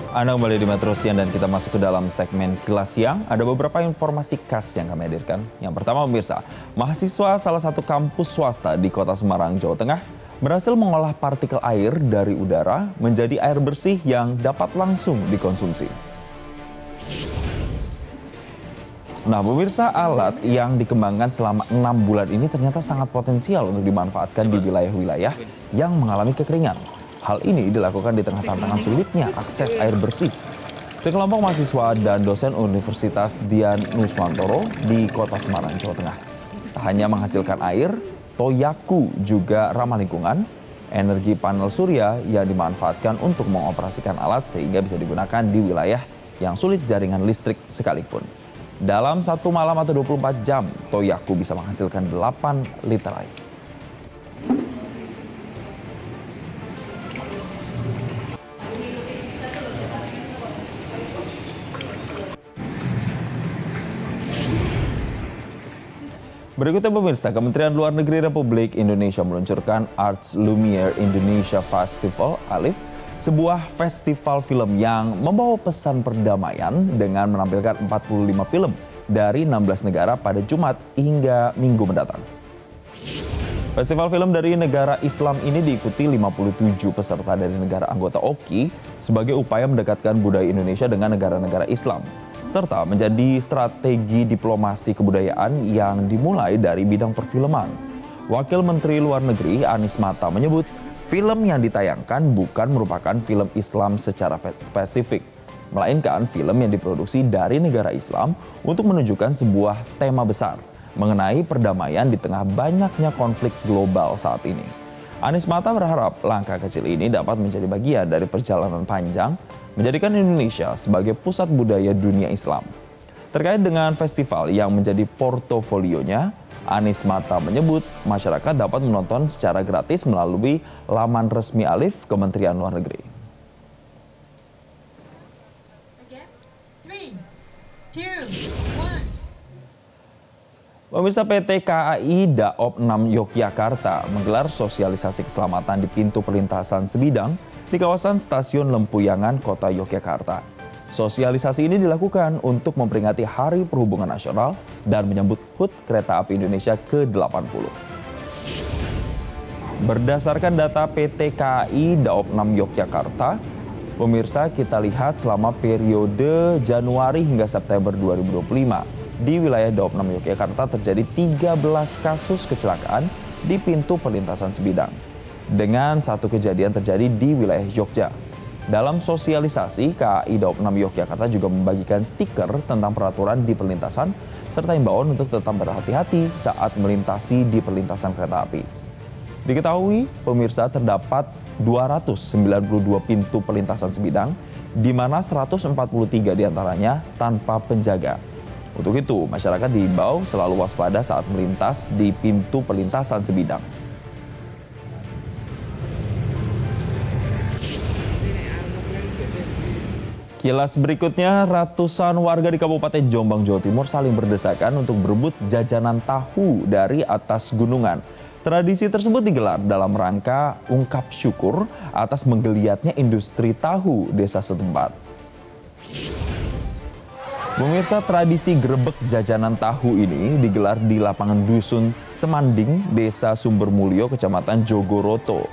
Anda kembali di Metro Siang dan kita masuk ke dalam segmen Kilas Siang. Ada beberapa informasi khas yang kami hadirkan. Yang pertama pemirsa, mahasiswa salah satu kampus swasta di Kota Semarang, Jawa Tengah berhasil mengolah partikel air dari udara menjadi air bersih yang dapat langsung dikonsumsi. Nah pemirsa, alat yang dikembangkan selama 6 bulan ini ternyata sangat potensial untuk dimanfaatkan di wilayah-wilayah yang mengalami kekeringan. Hal ini dilakukan di tengah tantangan sulitnya akses air bersih. Sekelompok mahasiswa dan dosen Universitas Dian Nuswantoro di Kota Semarang, Jawa Tengah tak hanya menghasilkan air, Toyaku juga ramah lingkungan, energi panel surya yang dimanfaatkan untuk mengoperasikan alat sehingga bisa digunakan di wilayah yang sulit jaringan listrik sekalipun. Dalam satu malam atau 24 jam, Toyaku bisa menghasilkan 8 liter air. Berikutnya pemirsa, Kementerian Luar Negeri Republik Indonesia meluncurkan Arts Lumiere Indonesia Festival (ALIF), sebuah festival film yang membawa pesan perdamaian dengan menampilkan 45 film dari 16 negara pada Jumat hingga Minggu mendatang. Festival film dari negara Islam ini diikuti 57 peserta dari negara anggota OKI sebagai upaya mendekatkan budaya Indonesia dengan negara-negara Islam, serta menjadi strategi diplomasi kebudayaan yang dimulai dari bidang perfilman. Wakil Menteri Luar Negeri Anies Mata menyebut film yang ditayangkan bukan merupakan film Islam secara spesifik, melainkan film yang diproduksi dari negara Islam untuk menunjukkan sebuah tema besar mengenai perdamaian di tengah banyaknya konflik global saat ini. Anies Mata berharap langkah kecil ini dapat menjadi bagian dari perjalanan panjang menjadikan Indonesia sebagai pusat budaya dunia Islam. Terkait dengan festival yang menjadi portofolionya, Anies Mata menyebut masyarakat dapat menonton secara gratis melalui laman resmi ALIF Kementerian Luar Negeri. 3, 2, 1. Pemirsa, PT KAI Daop 6 Yogyakarta menggelar sosialisasi keselamatan di pintu perlintasan sebidang di kawasan Stasiun Lempuyangan, Kota Yogyakarta. Sosialisasi ini dilakukan untuk memperingati Hari Perhubungan Nasional dan menyambut HUT Kereta Api Indonesia ke-80. Berdasarkan data PT KAI Daop 6 Yogyakarta, pemirsa, kita lihat selama periode Januari hingga September 2025, di wilayah Daop 6 Yogyakarta terjadi 13 kasus kecelakaan di pintu perlintasan sebidang, dengan satu kejadian terjadi di wilayah Jogja. Dalam sosialisasi, KAI Daop 6 Yogyakarta juga membagikan stiker tentang peraturan di perlintasan serta imbauan untuk tetap berhati-hati saat melintasi di perlintasan kereta api. Diketahui, pemirsa, terdapat 292 pintu perlintasan sebidang, di mana 143 diantaranya tanpa penjaga. Untuk itu, masyarakat diimbau selalu waspada saat melintas di pintu perlintasan sebidang. Kilas berikutnya, ratusan warga di Kabupaten Jombang, Jawa Timur saling berdesakan untuk berebut jajanan tahu dari atas gunungan. Tradisi tersebut digelar dalam rangka ungkap syukur atas menggeliatnya industri tahu desa setempat. Pemirsa, tradisi grebek jajanan tahu ini digelar di lapangan Dusun Semanding, Desa Sumbermulyo, Kecamatan Jogoroto.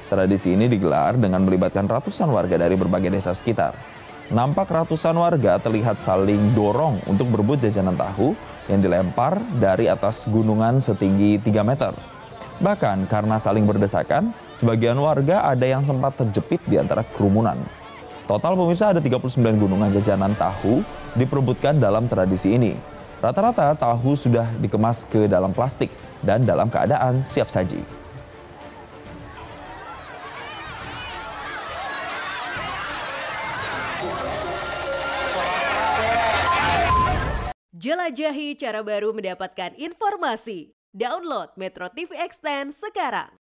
Tradisi ini digelar dengan melibatkan ratusan warga dari berbagai desa sekitar. Nampak ratusan warga terlihat saling dorong untuk berebut jajanan tahu yang dilempar dari atas gunungan setinggi 3 meter. Bahkan karena saling berdesakan, sebagian warga ada yang sempat terjepit di antara kerumunan. Total pemirsa, ada 39 gunungan jajanan tahu diperebutkan dalam tradisi ini. Rata-rata tahu sudah dikemas ke dalam plastik dan dalam keadaan siap saji. Jelajahi cara baru mendapatkan informasi. Download Metro TV Extend sekarang.